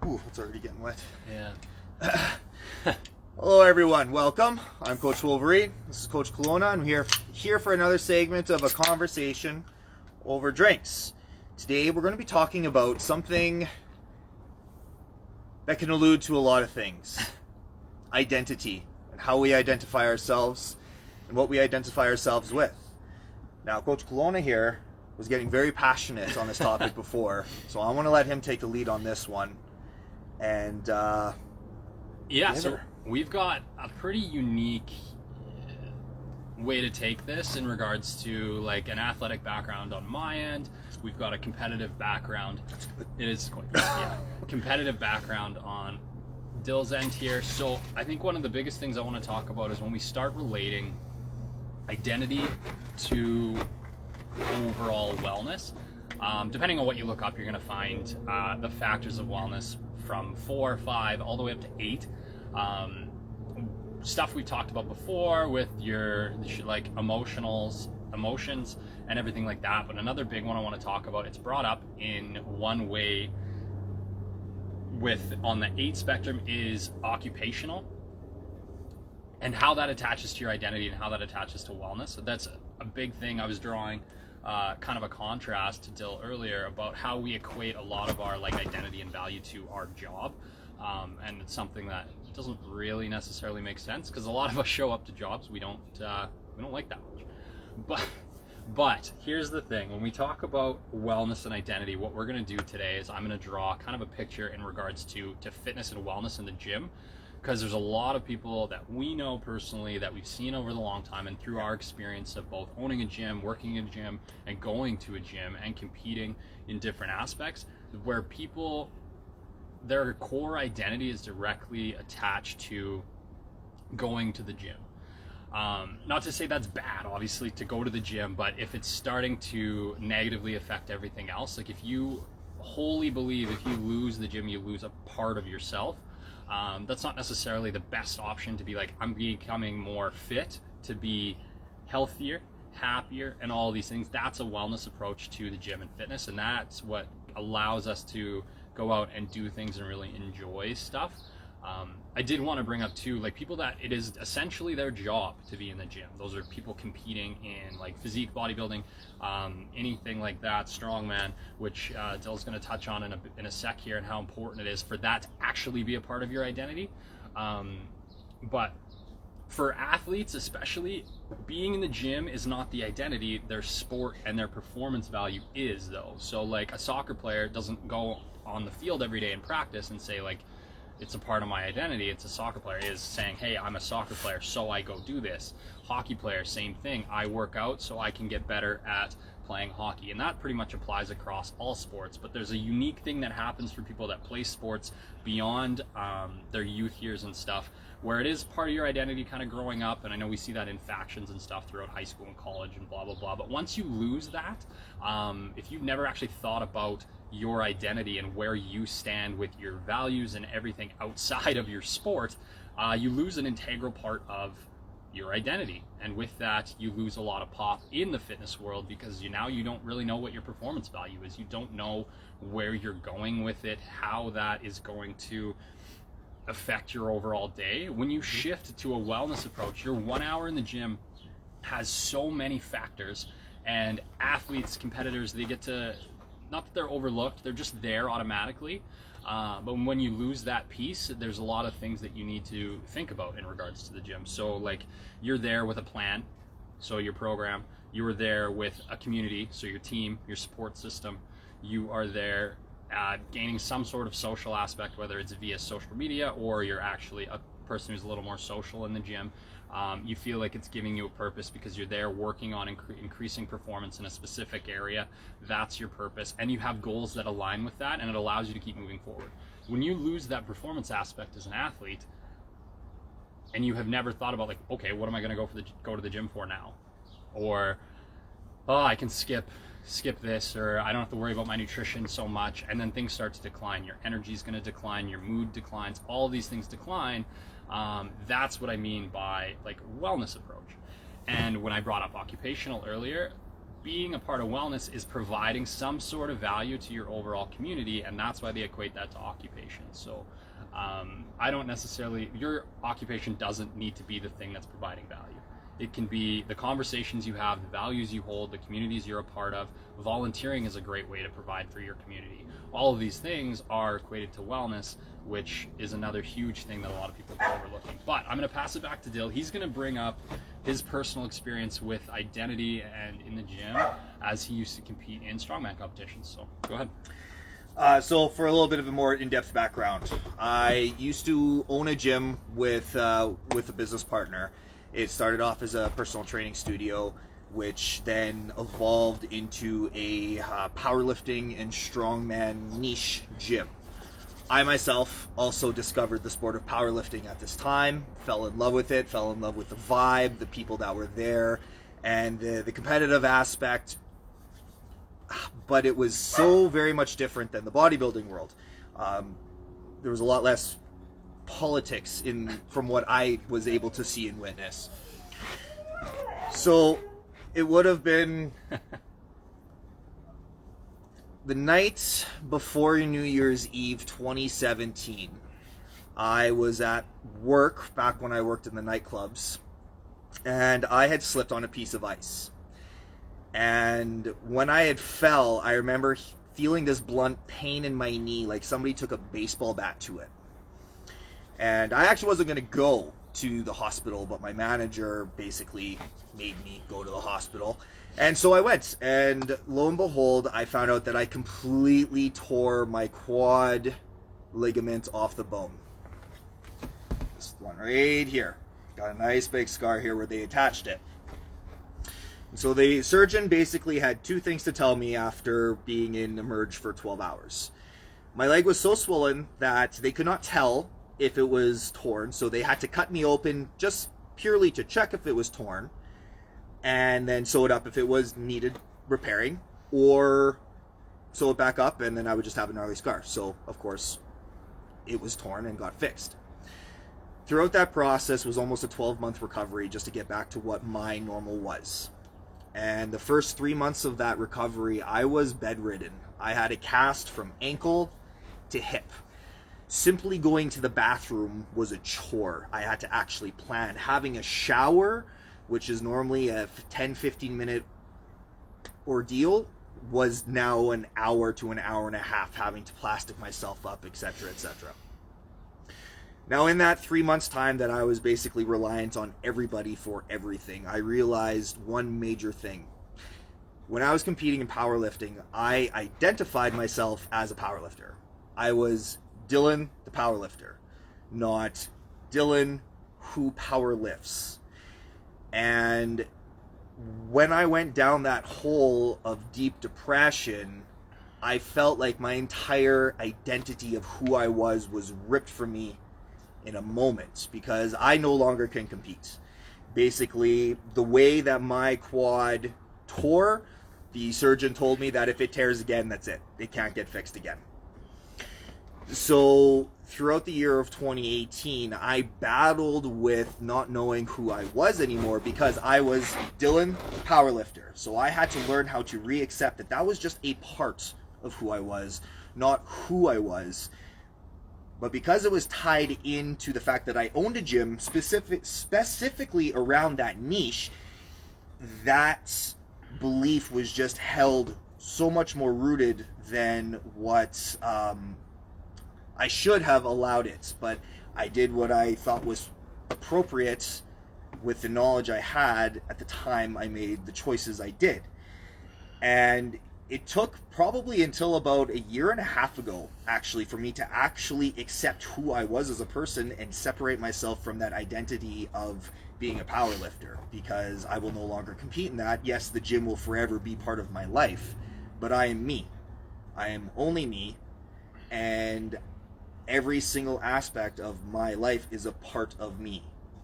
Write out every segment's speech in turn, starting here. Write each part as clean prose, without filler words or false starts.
Ooh, it's already getting wet. Yeah. Hello everyone, welcome. I'm Coach Wolverine. This is Coach Kelowna. I'm here for another segment of a conversation over drinks. Today we're going to be talking about something that can allude to a lot of things. Identity, and how we identify ourselves, and what we identify ourselves with. Now, Coach Kelowna here was getting very passionate on this topic before, so I want to let him take the lead on this one. And So we've got a pretty unique way to take this in regards to like an athletic background on my end. We've got a competitive background. It is quite good, yeah. Competitive background on Dill's end here. So I think one of the biggest things I want to talk about is when we start relating identity to overall wellness. Depending on what you look up, you're going to find the factors of wellness from 4 or 5 all the way up to 8. Stuff we talked about before with your like emotions and everything like that. But another big one I want to talk about, it's brought up in one way on the 8 spectrum, is occupational, and how that attaches to your identity and how that attaches to wellness. So that's a big thing. I was drawing kind of a contrast to Dill earlier about how we equate a lot of our like identity and value to our job, and it's something that doesn't really necessarily make sense because a lot of us show up to jobs we don't like that much. But here's the thing: when we talk about wellness and identity, what we're going to do today is I'm going to draw kind of a picture in regards to fitness and wellness in the gym. Because there's a lot of people that we know personally that we've seen over the long time, and through our experience of both owning a gym, working in a gym, and going to a gym and competing in different aspects, where people, their core identity is directly attached to going to the gym. Not to say that's bad, obviously, to go to the gym, but if it's starting to negatively affect everything else, like if you wholly believe if you lose the gym, you lose a part of yourself, that's not necessarily the best option. To be like, I'm becoming more fit, to be healthier, happier, and all these things. That's a wellness approach to the gym and fitness, and that's what allows us to go out and do things and really enjoy stuff. I did want to bring up too, like people that it is essentially their job to be in the gym. Those are people competing in like physique bodybuilding, anything like that, strongman, which Dill's going to touch on in a sec here, and how important it is for that to actually be a part of your identity. But for athletes especially, being in the gym is not the identity. Their sport and their performance value is, though. So like a soccer player doesn't go on the field every day and practice and say like, it's a part of my identity. It's a soccer player is saying, hey, I'm a soccer player, so I go do this. Hockey player, same thing. I work out so I can get better at playing hockey. And that pretty much applies across all sports. But there's a unique thing that happens for people that play sports beyond their youth years and stuff, where it is part of your identity kind of growing up. And I know we see that in factions and stuff throughout high school and college and blah, blah, blah. But once you lose that, if you've never actually thought about your identity and where you stand with your values and everything outside of your sport, you lose an integral part of your identity. And with that, you lose a lot of pop in the fitness world, because you don't really know what your performance value is. You don't know where you're going with it, how that is going to affect your overall day. When you shift to a wellness approach, your 1 hour in the gym has so many factors, and athletes, competitors, they get to, not that they're overlooked, they're just there automatically. But when you lose that piece, there's a lot of things that you need to think about in regards to the gym. So like, you're there with a plan, so your program. You're there with a community, so your team, your support system. You are there gaining some sort of social aspect, whether it's via social media or you're actually a person who's a little more social in the gym. You feel like it's giving you a purpose because you're there working on increasing performance in a specific area. That's your purpose, and you have goals that align with that, and it allows you to keep moving forward. When you lose that performance aspect as an athlete, and you have never thought about like, okay, what am I going to go to the gym for now? Or, oh, I can skip this, or I don't have to worry about my nutrition so much, and then things start to decline. Your energy is going to decline, your mood declines, all these things decline. That's what I mean by like wellness approach. And when I brought up occupational earlier, being a part of wellness is providing some sort of value to your overall community, and that's why they equate that to occupation. So I don't necessarily, your occupation doesn't need to be the thing that's providing value. It can be the conversations you have, the values you hold, the communities you're a part of. Volunteering is a great way to provide for your community. All of these things are equated to wellness, which is another huge thing that a lot of people are overlooking. But I'm going to pass it back to Dill. He's going to bring up his personal experience with identity and in the gym as he used to compete in strongman competitions. So go ahead. So for a little bit of a more in-depth background, I used to own a gym with a business partner. It started off as a personal training studio, which then evolved into a powerlifting and strongman niche gym. I myself also discovered the sport of powerlifting at this time, fell in love with it, fell in love with the vibe, the people that were there, and the competitive aspect. But it was so very much different than the bodybuilding world. There was a lot less politics from what I was able to see and witness. So it would have been the night before New Year's Eve 2017. I was at work back when I worked in the nightclubs, and I had slipped on a piece of ice. And when I had fell, I remember feeling this blunt pain in my knee, like somebody took a baseball bat to it. And I actually wasn't going to go to the hospital, but my manager basically made me go to the hospital. And so I went, and lo and behold, I found out that I completely tore my quad ligament off the bone. This one right here. Got a nice big scar here where they attached it. So the surgeon basically had two things to tell me after being in Emerge for 12 hours. My leg was so swollen that they could not tell if it was torn, so they had to cut me open just purely to check if it was torn, and then sew it up if it was needed repairing, or sew it back up, and then I would just have a gnarly scar. So, of course, it was torn and got fixed. Throughout that process was almost a 12-month recovery just to get back to what my normal was. And the first 3 months of that recovery, I was bedridden. I had a cast from ankle to hip. Simply going to the bathroom was a chore. I had to actually plan. Having a shower, which is normally a 10-15 minute ordeal, was now an hour to an hour and a half, having to plastic myself up, etc., etc. Now, in that 3 months time that I was basically reliant on everybody for everything, I realized one major thing. When I was competing in powerlifting, I identified myself as a powerlifter. I was Dylan the powerlifter, not Dylan who powerlifts. And when I went down that hole of deep depression, I felt like my entire identity of who I was ripped from me in a moment, because I no longer can compete. Basically, the way that my quad tore, the surgeon told me that if it tears again, that's it. It can't get fixed again. So throughout the year of 2018, I battled with not knowing who I was anymore, because I was Dylan, powerlifter. So I had to learn how to re-accept that that was just a part of who I was, not who I was. But because it was tied into the fact that I owned a gym specifically around that niche, that belief was just held so much more rooted than what I should have allowed it. But I did what I thought was appropriate with the knowledge I had at the time I made the choices I did. And it took probably until about a year and a half ago, actually, for me to actually accept who I was as a person and separate myself from that identity of being a powerlifter, because I will no longer compete in that. Yes, the gym will forever be part of my life, but I am me. I am only me, and every single aspect of my life is a part of me,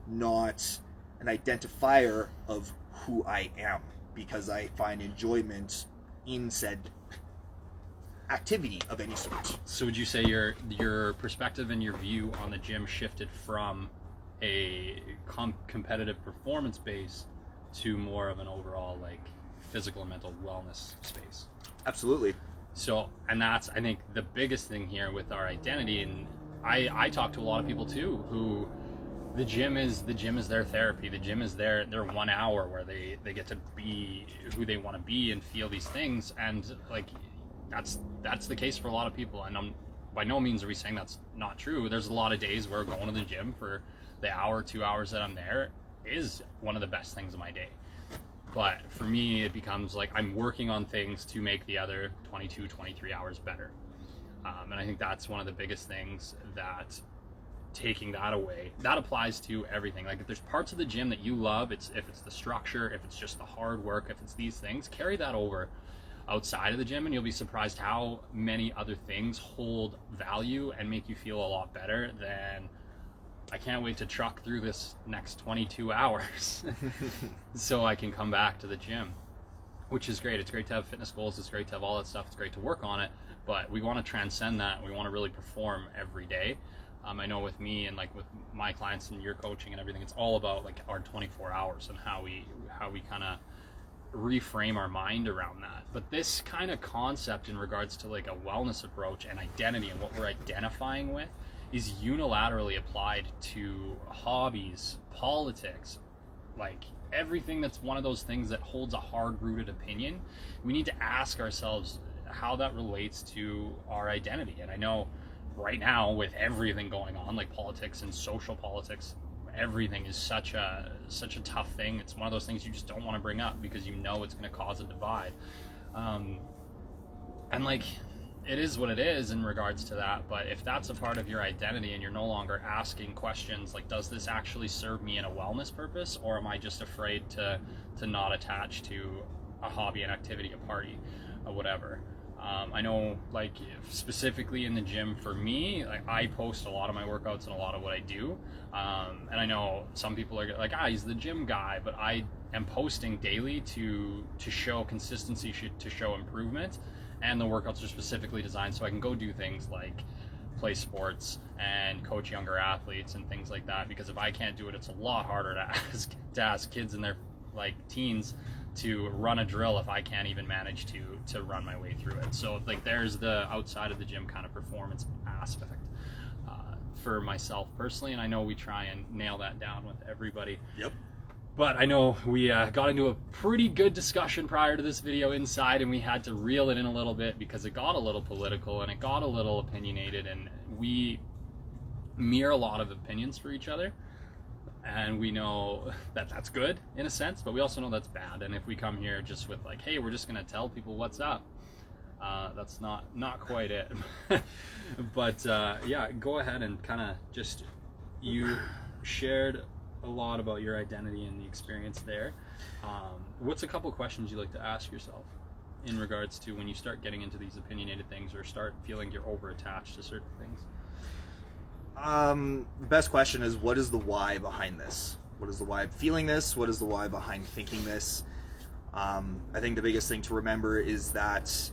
not an identifier of who I am, because I find enjoyment in said activity of any sort. So would you say your perspective and your view on the gym shifted from a competitive performance base to more of an overall like physical and mental wellness space. Absolutely. So, and that's, I think, the biggest thing here with our identity. And I talk to a lot of people too who the gym is their therapy. The gym is their 1 hour where they get to be who they want to be and feel these things. And like that's the case for a lot of people. And I'm by no means are we saying that's not true. There's a lot of days where going to the gym for the hour, 2 hours that I'm there is one of the best things of my day. But for me, it becomes like I'm working on things to make the other 22, 23 hours better. And I think that's one of the biggest things, that taking that away, that applies to everything. Like if there's parts of the gym that you love, if it's the structure, if it's just the hard work, if it's these things, carry that over outside of the gym, and you'll be surprised how many other things hold value and make you feel a lot better than, I can't wait to truck through this next 22 hours so I can come back to the gym, which is great. It's great to have fitness goals. It's great to have all that stuff. It's great to work on it, but we want to transcend that. We want to really perform every day. I know with me and like with my clients and your coaching and everything, it's all about like our 24 hours and how we kind of reframe our mind around that. But this kind of concept in regards to like a wellness approach and identity and what we're identifying with is unilaterally applied to hobbies, politics, like everything that's one of those things that holds a hard-rooted opinion. We need to ask ourselves how that relates to our identity. And I know right now with everything going on, like politics and social politics, everything is such a tough thing. It's one of those things you just don't want to bring up because you know it's going to cause a divide. And like, it is what it is in regards to that. But if that's a part of your identity and you're no longer asking questions like, does this actually serve me in a wellness purpose, or am I just afraid to not attach to a hobby, an activity, a party, or whatever? I know, like specifically in the gym for me, like I post a lot of my workouts and a lot of what I do, and I know some people are like, he's the gym guy, but I am posting daily to show consistency, to show improvement. And the workouts are specifically designed so I can go do things like play sports and coach younger athletes and things like that. Because if I can't do it, it's a lot harder to ask kids in their like teens to run a drill if I can't even manage to run my way through it. So like there's the outside of the gym kind of performance aspect for myself personally, and I know we try and nail that down with everybody. Yep. But I know we got into a pretty good discussion prior to this video inside, and we had to reel it in a little bit because it got a little political and it got a little opinionated, and we mirror a lot of opinions for each other. And we know that that's good in a sense, but we also know that's bad. And if we come here just with like, hey, we're just going to tell people what's up, that's not quite it. But yeah, go ahead and kind of just, you shared a lot about your identity and the experience there. What's a couple questions you like to ask yourself in regards to when you start getting into these opinionated things or start feeling you're over attached to certain things? The best question is, what is the why behind this? What is the why of feeling this? What is the why behind thinking this? I think the biggest thing to remember is that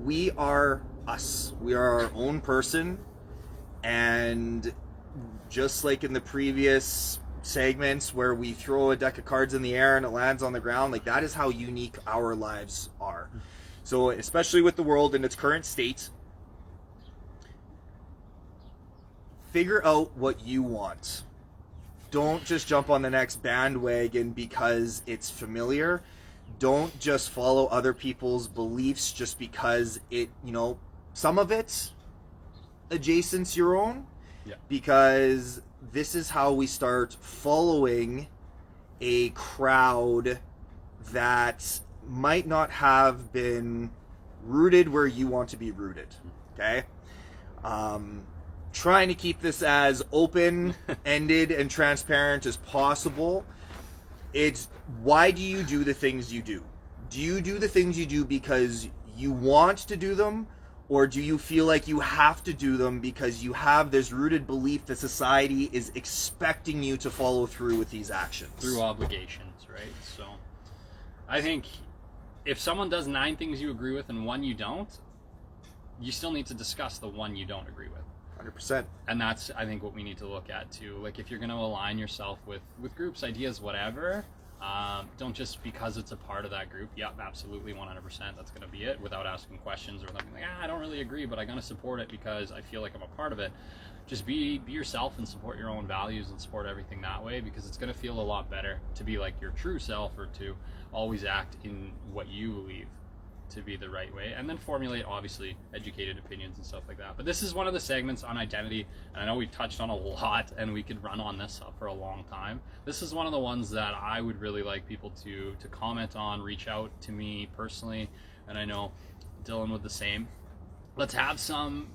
we are us. We are our own person, and just like in the previous segments where we throw a deck of cards in the air and it lands on the ground, like that is how unique our lives are. So especially with the world in its current state, figure out what you want. Don't just jump on the next bandwagon because it's familiar. Don't just follow other people's beliefs just because it, some of it adjacents your own. Yeah. Because this is how we start following a crowd that might not have been rooted where you want to be rooted. Okay? Trying to keep this as open-ended and transparent as possible. It's, why do you do the things you do? Do you do the things you do because you want to do them? Or do you feel like you have to do them because you have this rooted belief that society is expecting you to follow through with these actions? Through obligations, right? So I think if someone does 9 things you agree with and 1 you don't, you still need to discuss the 1 you don't agree with. 100%. And that's, I think, what we need to look at too. Like if you're going to align yourself with groups, ideas, whatever, Don't just because it's a part of that group. Yep, absolutely, 100%. That's going to be it, without asking questions or without being like, I don't really agree, but I'm going to support it because I feel like I'm a part of it. Just be yourself and support your own values and support everything that way, because it's going to feel a lot better to be like your true self, or to always act in what you believe to be the right way, and then formulate obviously educated opinions and stuff like that. But this is one of the segments on identity, and I know we touched on a lot and we could run on this for a long time. This is one of the ones that I would really like people to comment on, reach out to me personally, and I know Dylan would the same. Let's have some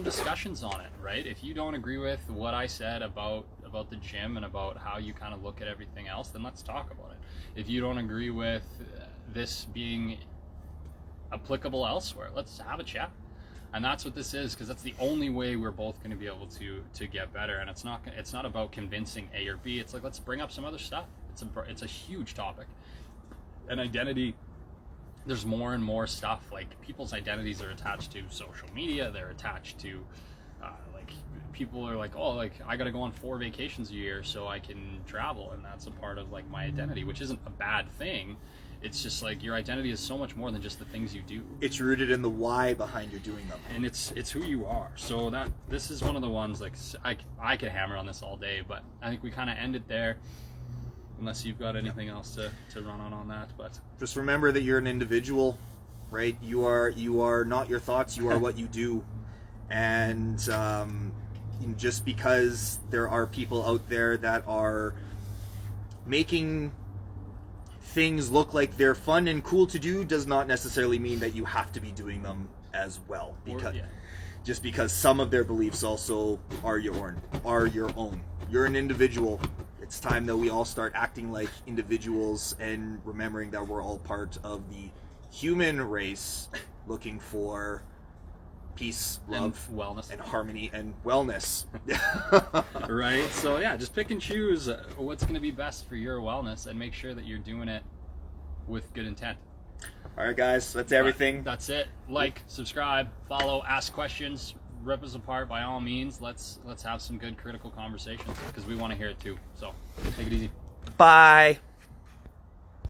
discussions on it, right? If you don't agree with what I said about the gym and about how you kind of look at everything else, then let's talk about it. If you don't agree with this being applicable elsewhere, let's have a chat. And that's what this is, because that's the only way we're both going to be able to get better. And it's not about convincing A or B. It's like, let's bring up some other stuff. It's a huge topic. And identity, there's more and more stuff. Like, people's identities are attached to social media. They're attached to like, people are like, oh, like, I gotta go on 4 vacations a year so I can travel, and that's a part of like my identity, which isn't a bad thing. It's just like, your identity is so much more than just the things you do. It's rooted in the why behind you doing them, and it's who you are. So this is one of the ones, like, I could hammer on this all day, but I think we kind of end it there, unless you've got anything else to run on that. But just remember that you're an individual, right? You are not your thoughts, you are what you do. And just because there are people out there that are making things look like they're fun and cool to do, does not necessarily mean that you have to be doing them as well. Just because some of their beliefs also are your own. You're an individual. It's time that we all start acting like individuals and remembering that we're all part of the human race, looking for peace, love, and wellness, and harmony, and wellness. Right? So yeah, just pick and choose what's going to be best for your wellness, and make sure that you're doing it with good intent. All right, guys, that's everything. That's it. Like, subscribe, follow, ask questions, rip us apart by all means. Let's have some good critical conversations, because we want to hear it too. So take it easy. Bye.